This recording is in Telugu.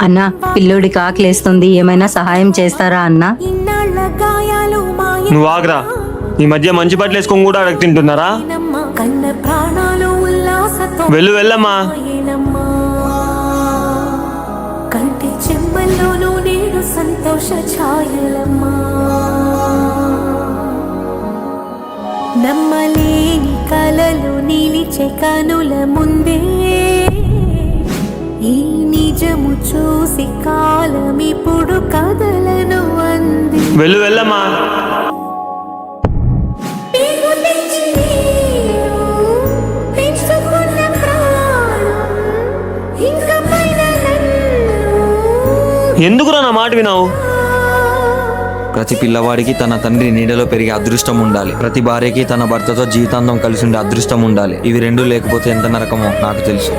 అన్నా, పిల్లోడికి ఆకలేస్తుంది, ఏమైనా సహాయం చేస్తారా అన్నా? నువ్వు ఆగ్రా. ఈ మధ్య మంచి బట్టలు వేసుకొని కూడా అడగ తింటున్నారా? వెళ్ళమ్మా. కంటి చెమ్మల్లోనూ నేడు సంతోష ఛాయలమ్మా. నమ్మలేని కలలు నిలిచే కనుల ముందే ఈ నిజము చూసి కాలం ఇప్పుడు కదలను అంది. వెళ్ళమ్మా. ఎందుకురా నా మాట వినావు? ప్రతి పిల్లవాడికి తన తండ్రి నీడలో పెరిగే అదృష్టం ఉండాలి. ప్రతి భార్యకి తన భర్తతో జీవితాంతం కలిసి ఉండే అదృష్టం ఉండాలి. ఇవి రెండూ లేకపోతే ఎంత నరకమో నాకు తెలుసు.